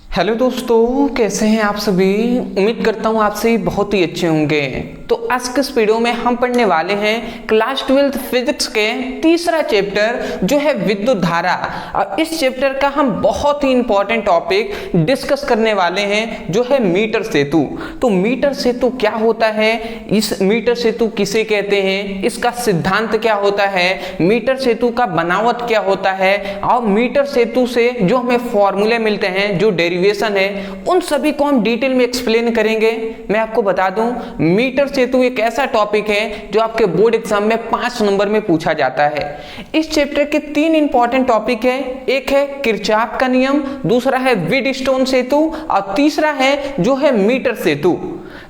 Hello दोस्तों, कैसे हैं आप सभी। उम्मीद करता हूँ आप सभी बहुत ही अच्छे होंगे। तो आज के इस वीडियो में हम पढ़ने वाले हैं क्लास 12 फिजिक्स के तीसरा चैप्टर जो है विद्युत धारा। और इस चैप्टर का हम बहुत ही इंपॉर्टेंट टॉपिक डिस्कस करने वाले हैं जो है मीटर सेतु। तो मीटर सेतु क्या होता है, इस मीटर सेतु किसे कहते हैं, इसका सिद्धांत क्या होता है, मीटर सेतु का बनावट क्या होता है, और मीटर सेतु से जो हमें फॉर्मूले मिलते हैं, जो डेरिवेशन है, उन सभी को हम डिटेल में एक्सप्लेन करेंगे। मैं आपको बता दूं, मीटर सेतु एक ऐसा टॉपिक है जो आपके बोर्ड एग्जाम में 5 नंबर में पूछा जाता है। इस चैप्टर के 3 इंपॉर्टेंट टॉपिक है, एक है किरचॉफ का नियम, दूसरा है व्हीटस्टोन सेतु और तीसरा है जो है मीटर सेतु।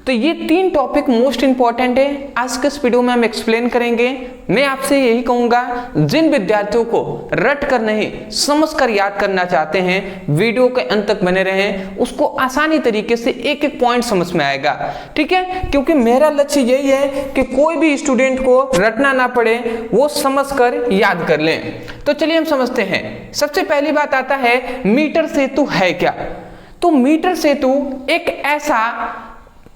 तो ये 3 टॉपिक मोस्ट इंपॉर्टेंट है, आज के इस वीडियो में हम एक्सप्लेन करेंगे। मैं आपसे यही कहूंगा, जिन विद्यार्थियों को रट कर नहीं समझ कर याद करना चाहते हैं, वीडियो के अंत तक बने रहें, उसको आसानी तरीके से एक एक पॉइंट समझ में आएगा। ठीक है, क्योंकि मेरा लक्ष्य यही है कि कोई भी स्टूडेंट को रटना ना पड़े, वो समझ कर याद कर लें। तो चलिए हम समझते हैं। सबसे पहली बात आता है मीटर सेतु है क्या। तो मीटर सेतु एक ऐसा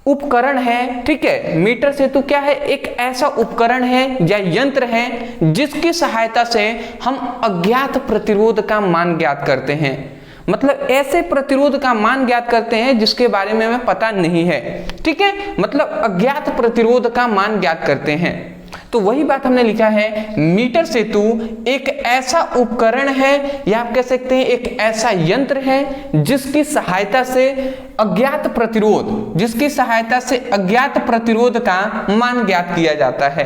उपकरण है, ठीक है, मीटर सेतु क्या है, एक ऐसा उपकरण है या यंत्र है जिसकी सहायता से हम अज्ञात प्रतिरोध का मान ज्ञात करते हैं। मतलब ऐसे प्रतिरोध का मान ज्ञात करते हैं जिसके बारे में हमें पता नहीं है। ठीक है, मतलब अज्ञात प्रतिरोध का मान ज्ञात करते हैं। तो वही बात हमने लिखा है, मीटर सेतु एक ऐसा उपकरण है या आप कह सकते हैं एक ऐसा यंत्र है जिसकी सहायता से अज्ञात प्रतिरोध का मान ज्ञात किया जाता है।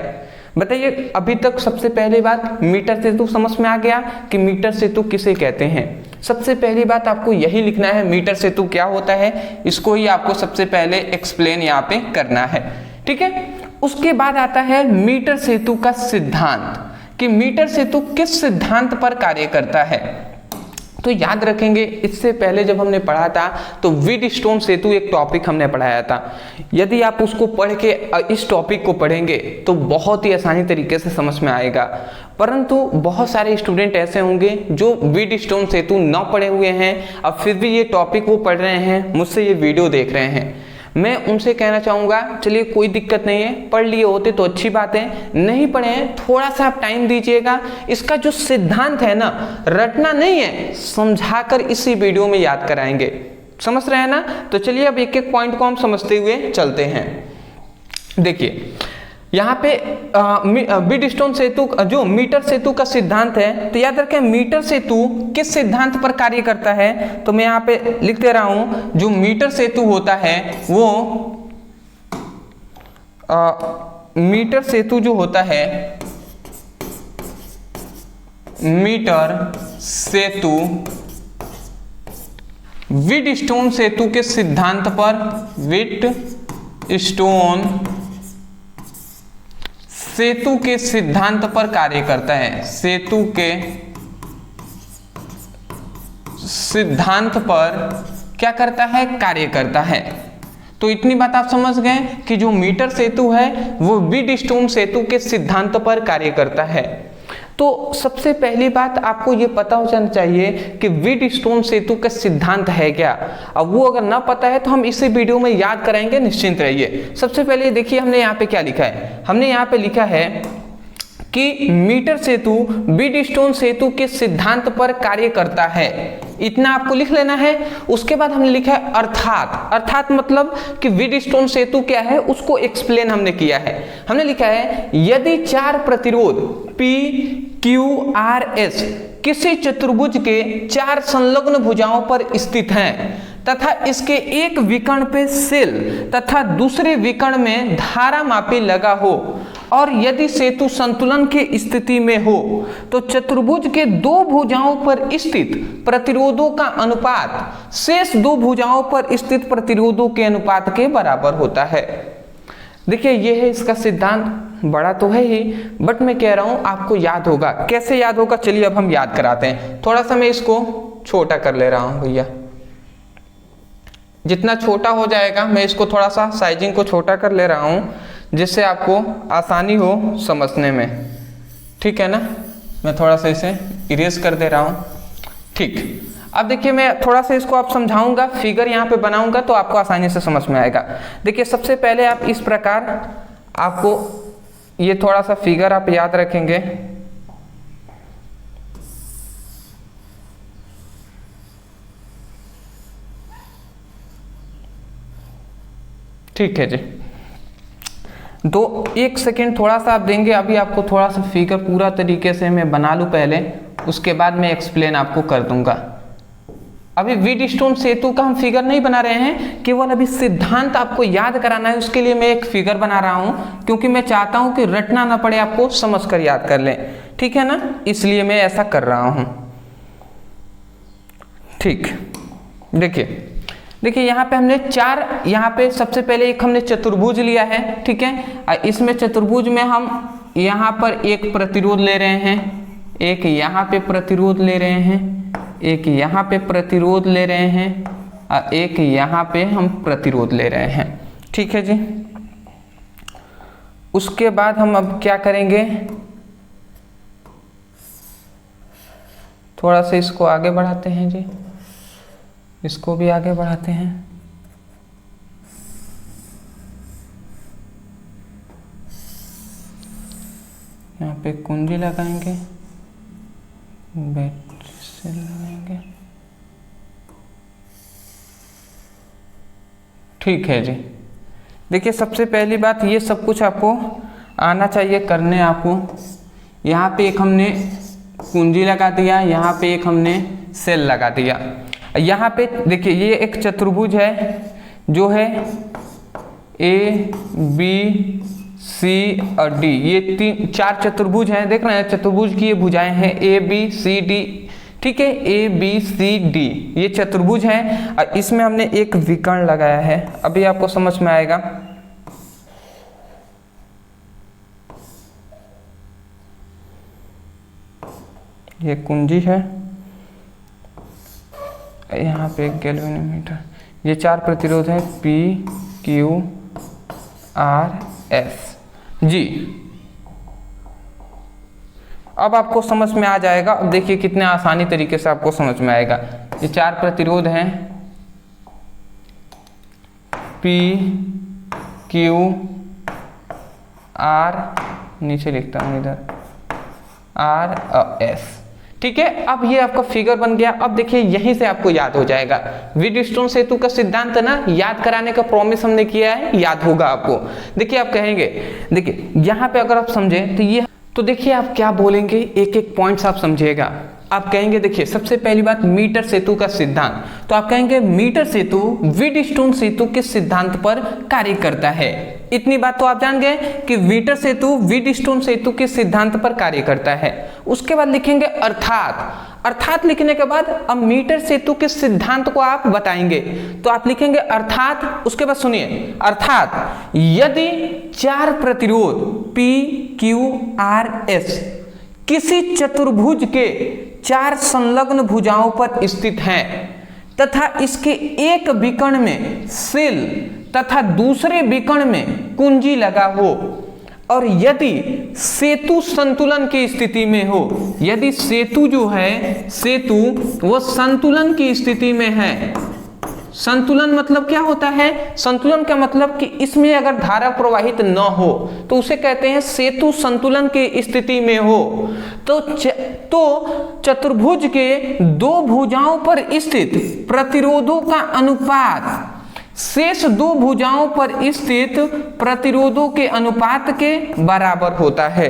बताइए, अभी तक सबसे पहली बात मीटर सेतु समझ में आ गया कि मीटर सेतु किसे कहते हैं। सबसे पहली बात आपको यही लिखना है, मीटर सेतु क्या होता है, इसको ही आपको सबसे पहले एक्सप्लेन यहाँ पे करना है। ठीक है, उसके बाद आता है मीटर सेतु का सिद्धांत, कि मीटर सेतु किस सिद्धांत पर कार्य करता है। तो याद रखेंगे, इससे पहले जब हमने पढ़ा था तो व्हीटस्टोन सेतु एक टॉपिक हमने पढ़ाया था। यदि आप उसको पढ़ के इस टॉपिक को पढ़ेंगे तो बहुत ही आसानी तरीके से समझ में आएगा। परंतु बहुत सारे स्टूडेंट ऐसे होंगे जो व्हीटस्टोन सेतु न पढ़े हुए हैं और फिर भी ये टॉपिक वो पढ़ रहे हैं, मुझसे ये वीडियो देख रहे हैं। मैं उनसे कहना चाहूँगा, चलिए कोई दिक्कत नहीं है, पढ़ लिए होते तो अच्छी बात है, नहीं पढ़े हैं थोड़ा सा आप टाइम दीजिएगा। इसका जो सिद्धांत है ना, रटना नहीं है, समझाकर इसी वीडियो में याद कराएंगे। समझ रहे हैं ना। तो चलिए अब एक एक पॉइंट को हम समझते हुए चलते हैं। देखिए यहाँ पे व्हीटस्टोन सेतु, जो मीटर सेतु का सिद्धांत है, तो याद रखें मीटर सेतु किस सिद्धांत पर कार्य करता है। तो मैं यहाँ पे लिख दे रहा हूं, जो मीटर सेतु होता है वो मीटर सेतु जो होता है, मीटर सेतु व्हीटस्टोन सेतु के सिद्धांत पर, व्हीटस्टोन सेतु के सिद्धांत पर कार्य करता है। सेतु के सिद्धांत पर क्या करता है, कार्य करता है। तो इतनी बात आप समझ गए कि जो मीटर सेतु है वो व्हीटस्टोन सेतु के सिद्धांत पर कार्य करता है। तो सबसे पहली बात आपको ये पता हो जाना चाहिए कि व्हीटस्टोन सेतु का सिद्धांत है क्या। अब वो अगर ना पता है तो हम इसी वीडियो में याद कराएंगे, निश्चिंत रहिए। सबसे पहले देखिए हमने यहाँ पे क्या लिखा है, हमने यहाँ पे लिखा है कि मीटर सेतु व्हीटस्टोन सेतु के सिद्धांत पर कार्य करता है। इतना आपको लिख लेना है। उसके बाद हमने लिखा है अर्थात मतलब कि व्हीटस्टोन सेतु क्या है उसको एक्सप्लेन हमने किया है। हमने लिखा है, यदि 4 प्रतिरोध P, Q, R, S किसी चतुर्भुज के 4 संलग्न भुजाओं पर स्थित हैं तथा इसके एक विकर्ण पे सेल तथा दूसरे विकर्ण में धारा मापी लगा हो, और यदि सेतु संतुलन की स्थिति में हो तो चतुर्भुज के 2 भुजाओं पर स्थित प्रतिरोधों का अनुपात शेष 2 भुजाओं पर स्थित प्रतिरोधों के अनुपात के बराबर होता है। देखिए ये है इसका सिद्धांत, बड़ा तो है ही, बट मैं कह रहा हूं आपको याद होगा। कैसे याद होगा, चलिए अब हम याद कराते हैं। थोड़ा सा मैं इसको छोटा कर ले रहा हूं भैया, जितना छोटा हो जाएगा मैं इसको थोड़ा सा साइजिंग को छोटा कर ले रहा हूं, जिससे आपको आसानी हो समझने में। ठीक है ना, मैं थोड़ा सा इसे इरेज कर दे रहा हूं। ठीक, अब देखिए मैं थोड़ा सा इसको आप समझाऊंगा, फिगर यहाँ पे बनाऊंगा तो आपको आसानी से समझ में आएगा। देखिए सबसे पहले आप इस प्रकार, आपको ये थोड़ा सा फिगर आप याद रखेंगे। ठीक है जी, तो 1 सेकेंड थोड़ा सा आप देंगे। अभी आपको थोड़ा सा फिगर पूरा तरीके से मैं बना लूँ पहले, उसके बाद मैं एक्सप्लेन आपको कर दूंगा। अभी व्हीटस्टोन सेतु का हम फिगर नहीं बना रहे हैं, केवल अभी सिद्धांत आपको याद कराना है, उसके लिए मैं एक फिगर बना रहा हूं, क्योंकि मैं चाहता हूं कि रटना ना पड़े, आपको समझकर याद कर लें। ठीक है ना, इसलिए मैं ऐसा कर रहा हूं। ठीक, देखिए यहाँ पे हमने 4, यहाँ पे सबसे पहले एक हमने चतुर्भुज लिया है। ठीक है, इसमें चतुर्भुज में हम यहाँ पर एक प्रतिरोध ले रहे हैं, एक यहाँ पे प्रतिरोध ले रहे हैं, एक यहाँ पे प्रतिरोध ले रहे हैं और एक यहाँ पे हम प्रतिरोध ले रहे हैं। ठीक है जी, उसके बाद हम अब क्या करेंगे, थोड़ा सा इसको आगे बढ़ाते हैं जी, इसको भी आगे बढ़ाते हैं। यहाँ पे कुंजी लगाएंगे, बैटरी सेल लगाएंगे। ठीक है जी, देखिए सबसे पहली बात, ये सब कुछ आपको आना चाहिए करने आपको। यहाँ पे एक हमने कुंजी लगा दिया, यहाँ पे एक हमने सेल लगा दिया। यहाँ पे देखिए ये एक चतुर्भुज है जो है ए बी सी और डी, ये 4 चतुर्भुज हैं। देख रहे हैं चतुर्भुज की ये भुजाएं हैं ए बी सी डी। ठीक है, ए बी सी डी ये चतुर्भुज है और इसमें हमने एक विकर्ण लगाया है, अभी आपको समझ में आएगा। ये कुंजी है, यहाँ पे एक गैल्वेनोमीटर, ये 4 प्रतिरोध है P Q R S जी। अब आपको समझ में आ जाएगा। अब देखिए कितने आसानी तरीके से आपको समझ में आएगा। ये 4 प्रतिरोध हैं P Q R, नीचे लिखता हूँ इधर R और S। ठीक है, अब ये आपका फिगर बन गया। अब देखिए यहीं से आपको याद हो जाएगा, व्हीटस्टोन सेतु का सिद्धांत ना याद कराने का प्रॉमिस हमने किया है, याद होगा आपको। देखिए आप कहेंगे, देखिए यहाँ पे अगर आप समझे तो ये, तो देखिए आप क्या बोलेंगे, एक एक पॉइंट्स आप समझिएगा। आप कहेंगे देखिए सबसे पहली बात मीटर सेतु का सिद्धांत, तो आप कहेंगे मीटर सेतु व्हीटस्टोन सेतु के सिद्धांत पर कार्य करता है। इतनी बात तो आप जान गए कि मीटर सेतु व्हीटस्टोन सेतु के सिद्धांत पर कार्य करता है। उसके बाद लिखेंगे अर्थात लिखने के बाद अब मीटर सेतु के सिद्धांत को आप बताएंगे, तो आप लिखेंगे अर्थात। उसके बाद सुनिए, अर्थात यदि 4 प्रतिरोध P Q R S किसी चतुर्भुज के 4 संलग्न भुजाओं पर स्थित हैं तथा इसके एक विकर्ण में सेल तथा दूसरे विकर्ण में कुंजी लगा हो, और यदि सेतु संतुलन की स्थिति में हो, यदि सेतु जो है, सेतु वो संतुलन की स्थिति में है। संतुलन मतलब क्या होता है, संतुलन का मतलब कि इसमें अगर धारा प्रवाहित न हो तो उसे कहते हैं सेतु संतुलन की स्थिति में हो। तो चतुर्भुज के 2 भुजाओं पर स्थित प्रतिरोधों का अनुपात शेष 2 भुजाओं पर स्थित प्रतिरोधों के अनुपात के बराबर होता है।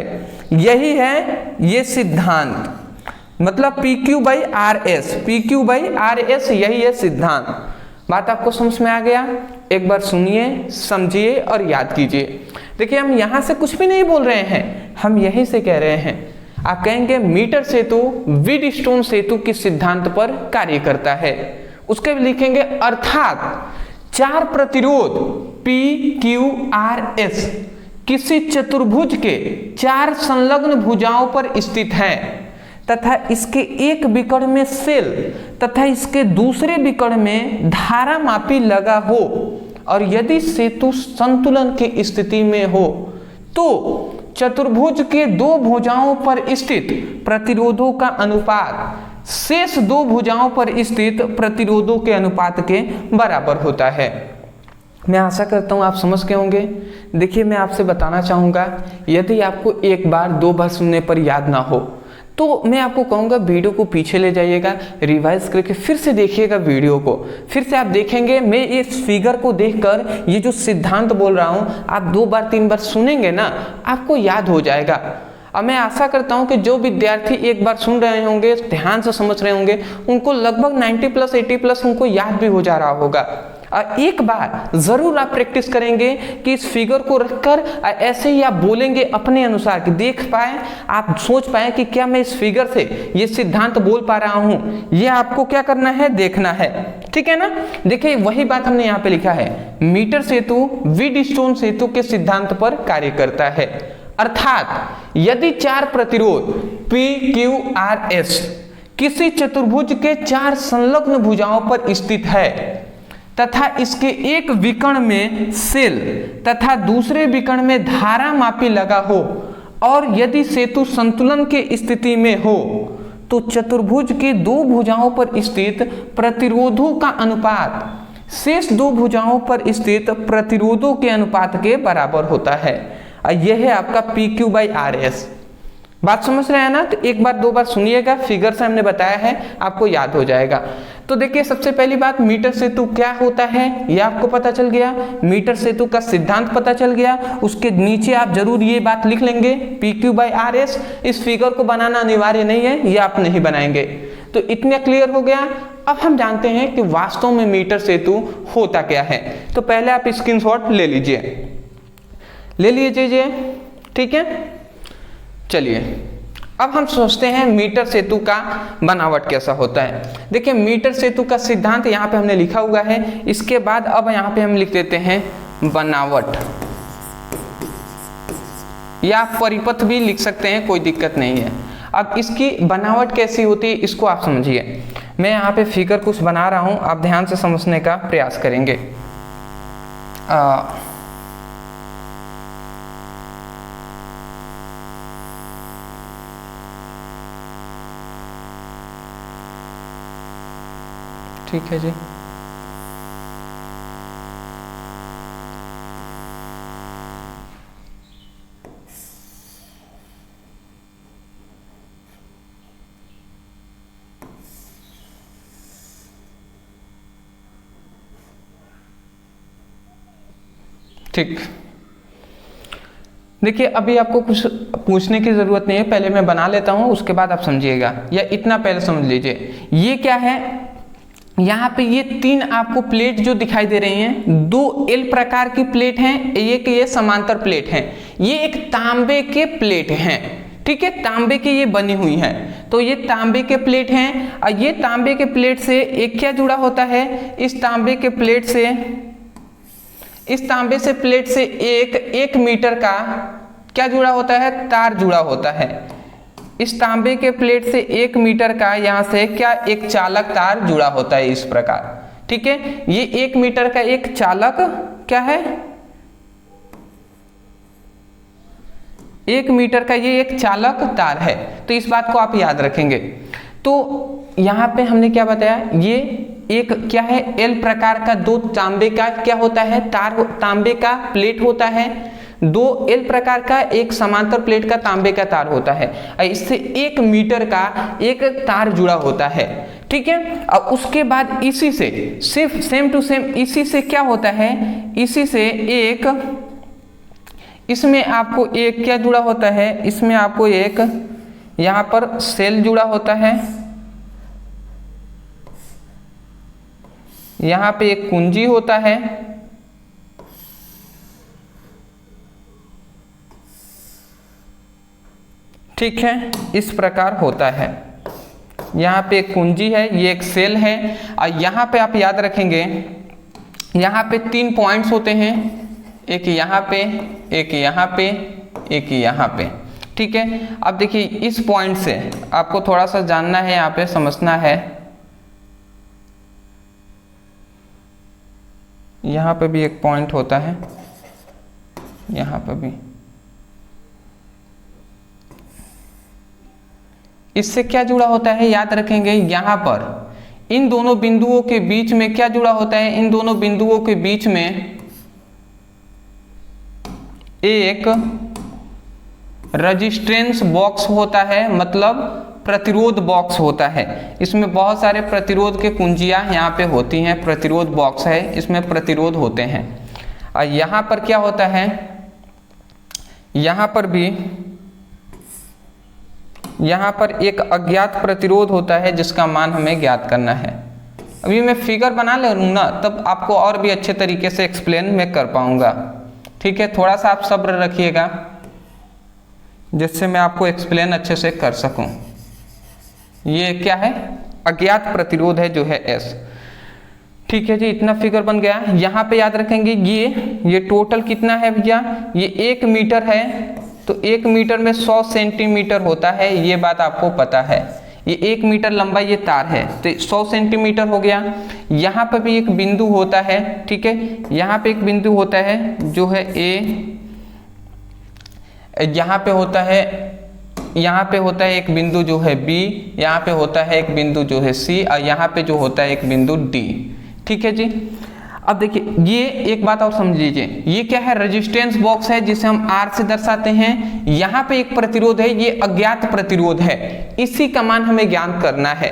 यही है ये सिद्धांत, मतलब PQ/RS, PQ/RS यही है सिद्धांत। बात आपको समझ में आ गया? एक बार सुनिए, समझिए और याद कीजिए। देखिए हम यहां से कुछ भी नहीं बोल रहे हैं, हम यहीं से कह रहे हैं। आप कहेंगे मीटर सेतु व्हीटस्टोन सेतु के सिद्धांत पर कार्य करता है। उसके लिखेंगे अर्थात 4 प्रतिरोध P Q R S किसी चतुर्भुज के 4 संलग्न भुजाओं पर स्थित हैं तथा इसके एक विकर्ण में सेल तथा इसके दूसरे विकर्ण में धारा मापी लगा हो, और यदि सेतु संतुलन की स्थिति में हो तो चतुर्भुज के 2 भुजाओं पर स्थित प्रतिरोधों का अनुपात शेष दो भुजाओं पर स्थित प्रतिरोधों के अनुपात के बराबर होता है। मैं आशा करता हूँ आप समझ गए होंगे। देखिए मैं आपसे बताना चाहूँगा, यदि आपको एक बार दो बार सुनने पर याद ना हो तो मैं आपको कहूँगा वीडियो को पीछे ले जाइएगा, रिवाइज करके फिर से देखिएगा वीडियो को। फिर से आप देखेंगे, मैं इस फिगर को देखकर ये जो सिद्धांत बोल रहा हूँ आप दो बार तीन बार सुनेंगे ना, आपको याद हो जाएगा। अब मैं आशा करता हूं कि जो विद्यार्थी एक बार सुन रहे होंगे, ध्यान से समझ रहे होंगे, उनको लगभग 90+ 80+ उनको याद भी हो जा रहा होगा। एक बार जरूर आप प्रैक्टिस करेंगे कि इस फिगर को रखकर ऐसे ही आप बोलेंगे अपने अनुसार, कि देख पाए, आप सोच पाए कि क्या मैं इस फिगर से ये सिद्धांत बोल पा रहा हूं। ये आपको क्या करना है, देखना है, ठीक है ना। देखिए वही बात हमने यहाँ पे लिखा है, मीटर सेतु व्हीटस्टोन सेतु के सिद्धांत पर कार्य करता है। अर्थात यदि चार प्रतिरोध PQRS किसी चतुर्भुज के चार संलग्न भुजाओं पर स्थित है तथा इसके एक विकर्ण में सेल तथा दूसरे विकर्ण में धारा मापी लगा हो, और यदि सेतु संतुलन के स्थिति में हो तो चतुर्भुज के दो भुजाओं पर स्थित प्रतिरोधों का अनुपात शेष दो भुजाओं पर स्थित प्रतिरोधों के अनुपात के बराबर होता है। यह है आपका PQ/RS। बात समझ रहे हैं ना। तो एक बार दो बार सुनिएगा, फिगर से हमने बताया है, आपको याद हो जाएगा। तो देखिए सबसे पहली बात, मीटर सेतु क्या होता है यह आपको पता चल गया, मीटर सेतु का सिद्धांत पता चल गया। उसके नीचे आप जरूर ये बात लिख लेंगे PQ/RS। इस फिगर को बनाना अनिवार्य नहीं है, ये आप नहीं बनाएंगे। तो इतना क्लियर हो गया। अब हम जानते हैं कि वास्तव में मीटर सेतु होता क्या है। तो पहले आप स्क्रीनशॉट ले लीजिए, ठीक है। चलिए अब हम सोचते हैं मीटर सेतु का बनावट कैसा होता है। देखिए मीटर सेतु का सिद्धांत यहाँ पे हमने लिखा हुआ है। इसके बाद अब यहाँ पे हम लिख देते हैं बनावट, या परिपथ भी लिख सकते हैं, कोई दिक्कत नहीं है। अब इसकी बनावट कैसी होती है इसको आप समझिए। मैं यहाँ पे फिगर कुछ बना रहा हूँ, आप ध्यान से समझने का प्रयास करेंगे। ठीक है जी। ठीक, देखिए अभी आपको कुछ पूछने की जरूरत नहीं है, पहले मैं बना लेता हूं, उसके बाद आप समझिएगा, या इतना पहले समझ लीजिए। ये क्या है, यहाँ पे ये तीन आपको प्लेट जो दिखाई दे रही हैं, दो एल प्रकार की प्लेट हैं, एक ये समांतर प्लेट हैं, ये एक तांबे के प्लेट हैं, ठीक है, तांबे की ये बनी हुई है। तो ये तांबे के प्लेट हैं, और ये तांबे के प्लेट से एक क्या जुड़ा होता है, इस तांबे के प्लेट से, इस तांबे से प्लेट से एक मीटर का क्या जुड़ा होता है, तार जुड़ा होता है। इस तांबे के प्लेट से 1 मीटर का यहां से क्या एक चालक तार जुड़ा होता है इस प्रकार, ठीक है। ये 1 मीटर का एक चालक क्या है, 1 मीटर का ये एक चालक तार है। तो इस बात को आप याद रखेंगे। तो यहां पे हमने क्या बताया, ये एक क्या है, एल प्रकार का दो तांबे का क्या होता है, तार, तांबे का प्लेट होता है। दो एल प्रकार का एक समांतर प्लेट का तांबे का तार होता है, इससे 1 मीटर का एक तार जुड़ा होता है, ठीक है। और उसके बाद इसी से सिर्फ सेम टू सेम इसी से क्या होता है, इसी से एक, इसमें आपको एक क्या जुड़ा होता है, इसमें आपको एक यहां पर सेल जुड़ा होता है, यहां पे एक कुंजी होता है, ठीक है, इस प्रकार होता है। यहाँ पे एक कुंजी है, ये एक सेल है, और यहाँ पे आप याद रखेंगे, यहाँ पे 3 पॉइंट्स होते हैं, एक यहाँ पे, एक यहाँ पे, एक यहाँ पे, ठीक है। अब देखिए इस पॉइंट से आपको थोड़ा सा जानना है, यहाँ पे समझना है, यहाँ पे भी एक पॉइंट होता है, यहाँ पे भी, इससे क्या जुड़ा होता है, याद रखेंगे यहाँ पर इन दोनों बिंदुओं के बीच में क्या जुड़ा होता है, इन दोनों बिंदुओं के बीच में एक रेजिस्टेंस बॉक्स होता है, मतलब प्रतिरोध बॉक्स होता है। इसमें बहुत सारे प्रतिरोध के कुंजियां यहाँ पे होती हैं, प्रतिरोध बॉक्स है, इसमें प्रतिरोध होते हैं। और यहाँ पर क्या होता है, यहाँ पर भी यहाँ पर एक अज्ञात प्रतिरोध होता है जिसका मान हमें ज्ञात करना है। अभी मैं फिगर बना ले लूँ ना, तब आपको और भी अच्छे तरीके से एक्सप्लेन मैं कर पाऊंगा। ठीक है, थोड़ा सा आप सब्र रखिएगा जिससे मैं आपको एक्सप्लेन अच्छे से कर सकूं। ये क्या है, अज्ञात प्रतिरोध है जो है S। ठीक है जी, इतना फिगर बन गया। यहाँ पे याद रखेंगे ये टोटल कितना है भैया, ये 1 मीटर है, तो 1 मीटर में 100 सेंटीमीटर होता है, ये बात आपको पता है। ये 1 मीटर लंबा ये तार है तो 100 सेंटीमीटर हो गया। यहाँ पर भी एक बिंदु होता है, ठीक है, यहाँ पे एक बिंदु होता है जो है A, यहाँ पे होता है, यहाँ पे होता है एक बिंदु जो है B, यहाँ पे होता है एक बिंदु जो है C, और यहाँ पे जो होता है एक बिंदु D। ठीक है जी। अब देखिए ये एक बात और समझ लीजिए, ये क्या है, रेजिस्टेंस बॉक्स है जिसे हम R से दर्शाते हैं। यहाँ पे एक प्रतिरोध है, ये अज्ञात प्रतिरोध है, इसी का मान हमें ज्ञात करना है।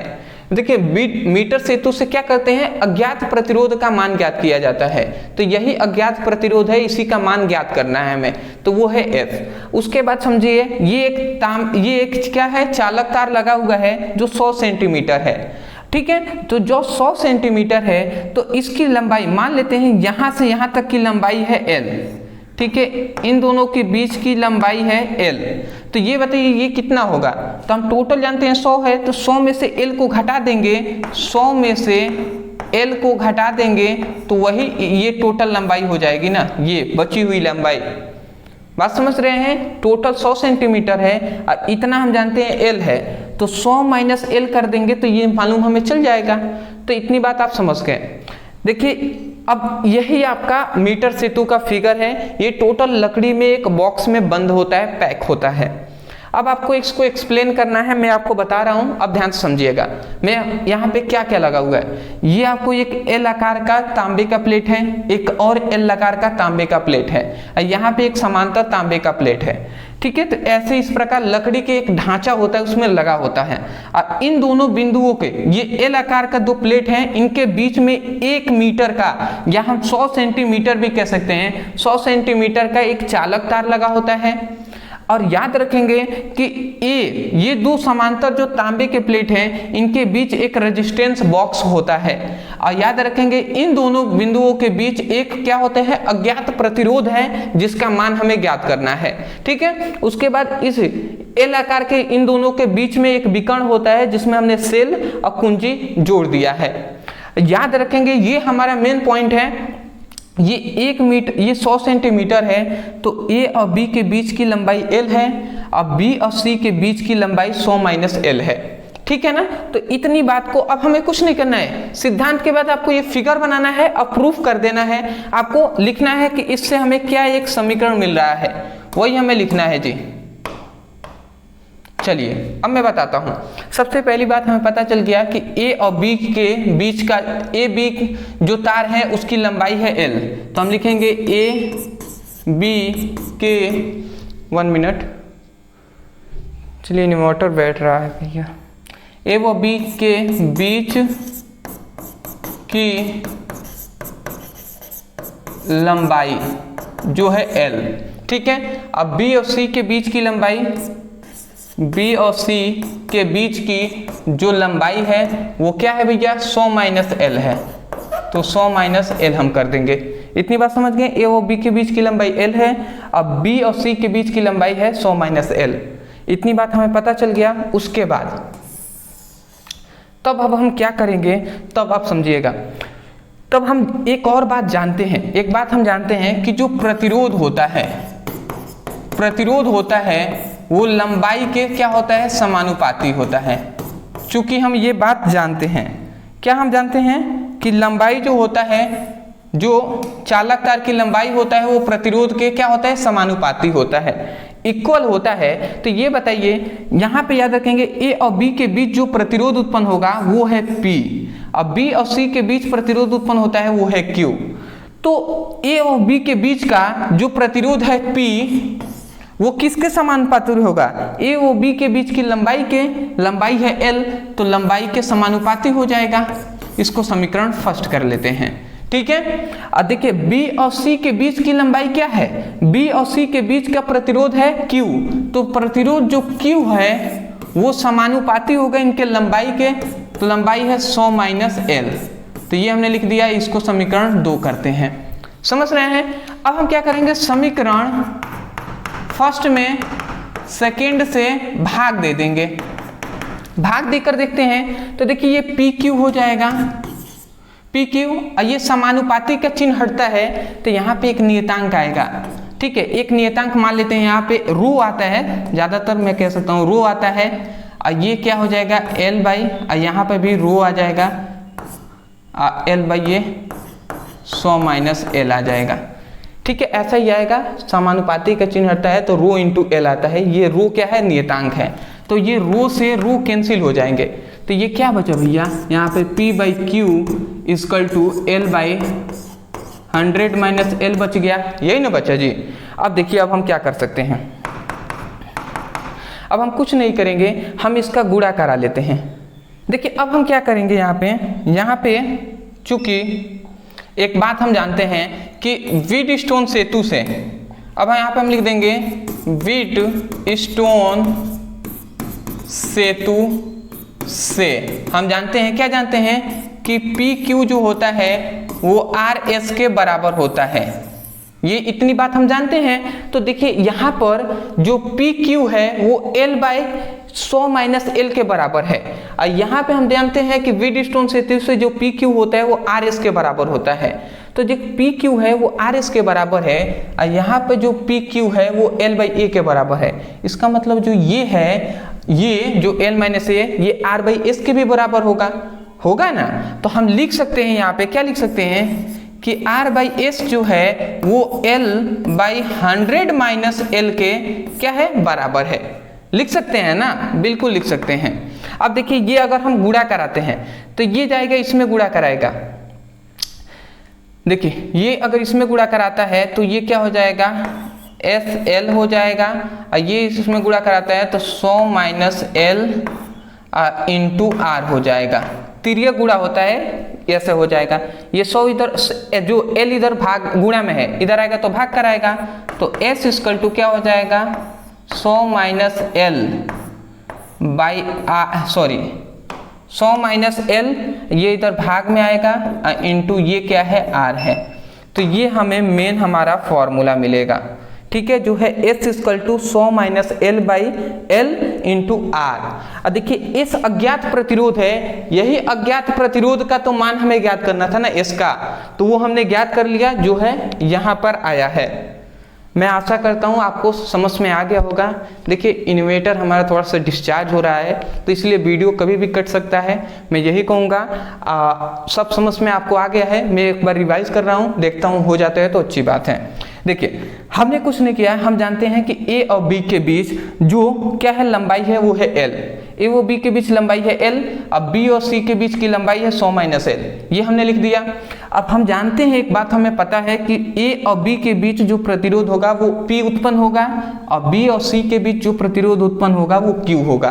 देखिए मीटर सेतु से क्या करते हैं, अज्ञात प्रतिरोध का मान ज्ञात किया जाता है, तो यही अज्ञात प्रतिरोध है, इसी का मान ज्ञात करना है हमें, तो वो है F। उसके बाद समझिए ये एक क्या है, चालक तार लगा हुआ है जो 100 सेंटीमीटर है। ठीक है, तो जो 100 सेंटीमीटर है तो इसकी लंबाई मान लेते हैं यहाँ से यहाँ तक की लंबाई है L। ठीक है, इन दोनों के बीच की लंबाई है L। तो ये बताइए ये कितना होगा, तो हम टोटल जानते हैं 100 है, तो 100 में से L को घटा देंगे, 100 में से L को घटा देंगे तो वही ये टोटल लंबाई हो जाएगी ना, ये बची हुई लंबाई। बात समझ रहे हैं, टोटल 100 सेंटीमीटर है और इतना हम जानते हैं L है, तो 100 माइनस L कर देंगे तो ये मालूम हमें चल जाएगा। तो इतनी बात आप समझ गए। देखिए अब यही आपका मीटर सेतु का फिगर है, ये टोटल लकड़ी में एक बॉक्स में बंद होता है, पैक होता है। अब आपको इसको एक्सप्लेन करना है, मैं आपको बता रहा हूं, अब ध्यान से समझिएगा। मैं यहाँ पे क्या क्या लगा हुआ है, ये आपको एक L आकार का तांबे का प्लेट है, एक और L आकार का तांबे का प्लेट है, यहाँ पे एक समांतर तांबे का प्लेट है। ठीक है, तो ऐसे इस प्रकार लकड़ी के एक ढांचा होता है, उसमें लगा होता है। और इन दोनों बिंदुओं के ये L आकार का 2 प्लेट हैं, इनके बीच में 1 मीटर का, या हम 100 सेंटीमीटर भी कह सकते हैं, 100 सेंटीमीटर का एक चालक तार लगा होता है। और याद रखेंगे कि ये 2 समांतर जो तांबे के प्लेट हैं, इनके बीच एक रेजिस्टेंस बॉक्स होता है। और याद रखेंगे इन दोनों बिंदुओं के बीच एक क्या होता है, अज्ञात प्रतिरोध है जिसका मान हमें ज्ञात करना है। ठीक है, उसके बाद इस L आकार के इन दोनों के बीच में एक विकर्ण होता है जिसमें हमने सेल और कुंजी जोड़ दिया है। याद रखेंगे ये हमारा मेन पॉइंट है, ये 1 मीटर, ये 100 सेंटीमीटर है, तो A और B के बीच की लंबाई L है और B और C के बीच की लंबाई 100 माइनस L है। ठीक है ना, तो इतनी बात को अब हमें कुछ नहीं करना है, सिद्धांत के बाद आपको ये फिगर बनाना है और प्रूफ कर देना है। आपको लिखना है कि इससे हमें क्या एक समीकरण मिल रहा है, वही हमें लिखना है जी। चलिए अब मैं बताता हूं। सबसे पहली बात हमें पता चल गया कि A और B के बीच का, A B जो तार है उसकी लंबाई है L, तो हम लिखेंगे A B के 1 मिनट, चलिए इन्वर्टर बैठ रहा है भैया। A व B के बीच की लंबाई जो है L। ठीक है, अब B और C के बीच की लंबाई, B और C के बीच की जो लंबाई है वो क्या है भैया, 100 माइनस L है, तो 100 माइनस L हम कर देंगे। इतनी बात समझ गए, A और B के बीच की लंबाई L है, अब B और C के बीच की लंबाई है 100 माइनस L। इतनी बात हमें पता चल गया। उसके बाद तब अब हम क्या करेंगे, तब आप समझिएगा, तब हम एक और बात जानते हैं। एक बात हम जानते हैं कि जो प्रतिरोध होता है, प्रतिरोध होता है वो लंबाई के क्या होता है, समानुपाती होता है। चूंकि हम ये बात जानते हैं, क्या हम जानते हैं कि लंबाई जो होता है, जो चालक तार की लंबाई होता है वो प्रतिरोध के क्या होता है, समानुपाती होता है। इक्वल होता है तो ये बताइए, यहाँ पे याद रखेंगे ए और बी के बीच जो प्रतिरोध उत्पन्न होगा वो है P, अब बी और सी के बीच प्रतिरोध उत्पन्न होता है वो है Q। तो ए और बी के बीच का जो प्रतिरोध है P वो किसके समानुपाती होगा? ए और बी के बीच की लंबाई है L, तो लंबाई के समानुपाती हो जाएगा। इसको समीकरण फर्स्ट कर लेते हैं, ठीक है। अब देखिए बी और सी के बीच की लंबाई क्या है? बी और सी के बीच का प्रतिरोध है Q, तो प्रतिरोध जो Q है वो समानुपाती होगा इनके लंबाई के, तो लंबाई है 100 माइनस L, तो ये हमने लिख दिया। इसको समीकरण 2 करते हैं, समझ रहे हैं। अब हम क्या करेंगे, समीकरण फर्स्ट में सेकेंड से भाग दे देंगे, भाग देकर देखते हैं। तो देखिए ये PQ हो जाएगा, PQ, और ये समानुपाती का चिन्ह हटता है तो यहाँ पे एक नियतांक आएगा, ठीक है। एक नियतांक मान लेते हैं, यहाँ पे रो आता है, ज्यादातर मैं कह सकता हूँ रो आता है, और ये क्या हो जाएगा L बाई, और यहाँ पे भी रो आ जाएगा L बाई, ये 100 माइनस L आ जाएगा, ठीक है। ऐसा ही आएगा, समानुपाती का चिन्ह हटता है तो रो इंटू L आता है। ये रो क्या है, नियतांक है, तो ये रो से रो कैंसिल हो जाएंगे, तो ये क्या बचा भैया, यहाँ पे P by Q equal to L by 100 minus L बच गया, यही ना बचा जी। अब देखिए अब हम क्या कर सकते हैं, अब हम कुछ नहीं करेंगे, हम इसका गुणा करा लेते हैं। देखिए अब हम क्या करेंगे, यहाँ पे चूंकि एक बात हम जानते हैं कि व्हीटस्टोन सेतु से, अब यहाँ पे हम लिख देंगे व्हीटस्टोन सेतु से हम जानते हैं, क्या जानते हैं कि PQ जो होता है वो RS के बराबर होता है, ये इतनी बात हम जानते हैं। तो देखिए यहाँ पर जो PQ है वो L बाई 100 माइनस L के बराबर है, और यहाँ पे हम जानते हैं कि व्हीटस्टोन सेतु से जो PQ होता है वो RS के बराबर होता है, तो जो PQ है वो RS के बराबर है, और यहाँ पे जो PQ है वो L बाई A के बराबर है। इसका मतलब जो ये है, ये जो L माइनस A ये R बाई S के भी बराबर होगा ना। तो हम लिख सकते हैं, यहाँ पे क्या लिख सकते हैं कि R बाई S जो है वो L बाई 100 माइनस L के क्या है, बराबर है। लिख सकते हैं ना, बिल्कुल लिख सकते हैं। अब देखिए ये अगर हम गुणा कराते हैं तो ये जाएगा इसमें गुणा कराएगा, देखिए ये अगर इसमें गुणा कराता है तो ये क्या हो जाएगा SL हो जाएगा, और ये इसमें गुणा कराता है तो 100 माइनस L इंटू R हो जाएगा। तिर्यक गुणा होता है, ऐसे हो जाएगा। ये 100 इधर, जो L इधर भाग गुणा में है, इधर आएगा तो भाग कराएगा, तो S इक्वल टू क्या हो जाएगा 100 minus L by 100 minus L, ये इधर भाग में आएगा, इंटू ये क्या है R है। तो ये हमें मेन हमारा फॉर्मूला मिलेगा, ठीक है, जो है S equal to 100 minus L by L into R। अब देखिए S अज्ञात प्रतिरोध है, यही अज्ञात प्रतिरोध का तो मान हमें ज्ञात करना था ना S का, तो वो हमने ज्ञात कर लिया, जो है यहाँ पर आया है। मैं आशा करता हूँ आपको समझ में आ गया होगा। देखिए इन्वर्टर हमारा थोड़ा सा डिस्चार्ज हो रहा है तो इसलिए वीडियो कभी भी कट सकता है। मैं यही कहूँगा सब समझ में आपको आ गया है। मैं एक बार रिवाइज कर रहा हूँ, देखता हूँ हो जाता है तो अच्छी बात है। देखिए हमने कुछ नहीं किया है, हम जानते हैं कि ए और बी के बीच जो क्या है लंबाई है वो है L। ए और बी के बीच लंबाई है L, अब बी और सी के बीच की लंबाई है 100 माइनस L, ये हमने लिख दिया। अब हम जानते हैं एक बात हमें पता है कि ए और बी के बीच जो प्रतिरोध होगा वो P उत्पन्न होगा, और बी और सी के बीच जो प्रतिरोध उत्पन्न होगा वो Q होगा।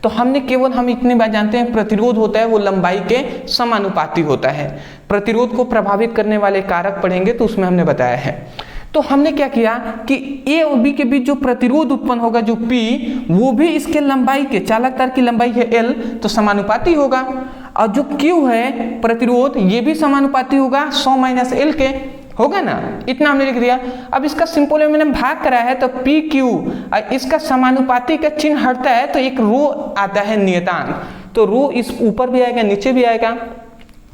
तो हमने केवल हम इतने बात जानते हैं प्रतिरोध होता है वो लंबाई के समानुपाती होता है। प्रतिरोध को प्रभावित करने वाले कारक पढ़ेंगे तो उसमें हमने बताया है। तो हमने क्या किया कि ए और बी के बीच जो प्रतिरोध उत्पन्न होगा जो P, वो भी इसके लंबाई के, चालक तार की लंबाई है L तो समानुपाती होगा, और जो Q है प्रतिरोध ये भी समानुपाती होगा 100 माइनस L के, होगा ना। इतना हमने लिख दिया। अब इसका सिंपल में मैंने भाग करा है तो PQ, इसका समानुपाती का चिन्ह हटता है तो एक रो आता है नियतांक, तो रो इस ऊपर भी आएगा नीचे भी आएगा,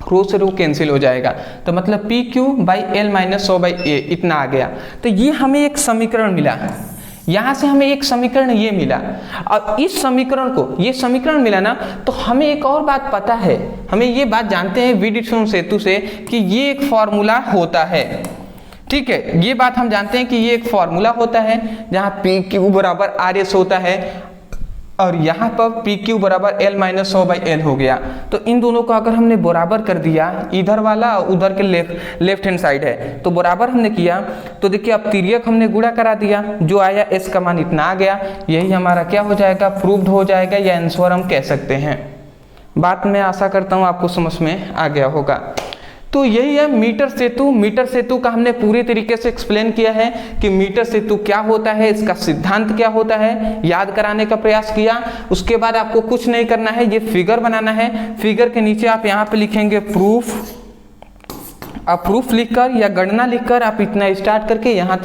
रो से रो कैंसिल हो जाएगा, तो मतलब PQ by L minus 100 by A इतना आ गया। तो ये हमें एक समीकरण मिला, यहाँ से हमें एक समीकरण ये मिला। और इस समीकरण को, ये समीकरण मिला ना, तो हमें एक और बात पता है, हमें ये बात जानते हैं व्हीटस्टोन सेतु से कि ये एक फॉर्मूला होता है, ठीक है, ये बात हम जानते हैं कि ये एक फॉर्मूला होता है जहां पी क्यू बराबर आर एस होता है और यहाँ पर पी क्यू बराबर एल माइनस 100/L हो गया। तो इन दोनों को अगर हमने बराबर कर दिया, इधर वाला और उधर के लेफ्ट हैंड साइड है, तो बराबर हमने किया तो देखिए अब तिर्यक हमने गुणा करा दिया, जो आया एस का मान इतना आ गया, यही हमारा क्या हो जाएगा, प्रूव्ड हो जाएगा या आंसर हम कह सकते हैं। बात मैं आशा करता हूँ आपको समझ में आ गया होगा। तो यही है मीटर सेतु। मीटर सेतु का हमने पूरे तरीके से एक्सप्लेन किया है कि मीटर सेतु क्या होता है, इसका सिद्धांत क्या होता है, याद कराने का प्रयास किया। उसके बाद आपको कुछ नहीं करना है, ये फिगर बनाना है। फिगर के नीचे आप यहाँ पे लिखेंगे प्रूफ। अब प्रूफ लिखकर या गणना लिखकर आप इतना स्टार्ट करके यहाँ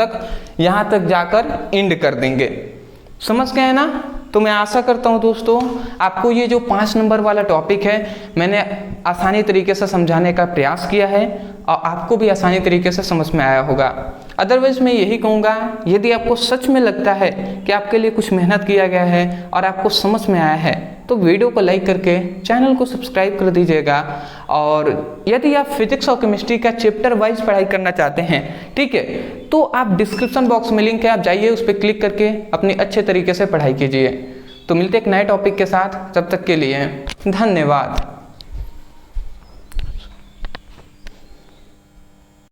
तक जाकर एंड कर देंगे। समझ गए ना? तो मैं आशा करता हूँ दोस्तों आपको ये जो 5 नंबर वाला टॉपिक है मैंने आसानी तरीके से समझाने का प्रयास किया है और आपको भी आसानी तरीके से समझ में आया होगा। अदरवाइज मैं यही कहूँगा, यदि आपको सच में लगता है कि आपके लिए कुछ मेहनत किया गया है और आपको समझ में आया है तो वीडियो को लाइक करके चैनल को सब्सक्राइब कर दीजिएगा। और यदि आप फिजिक्स और केमिस्ट्री का चैप्टर वाइज पढ़ाई करना चाहते हैं, ठीक है, तो आप डिस्क्रिप्शन बॉक्स में लिंक है, आप जाइए उस पर क्लिक करके अपनी अच्छे तरीके से पढ़ाई कीजिए। तो मिलते एक नए टॉपिक के साथ, तब तक के लिए धन्यवाद।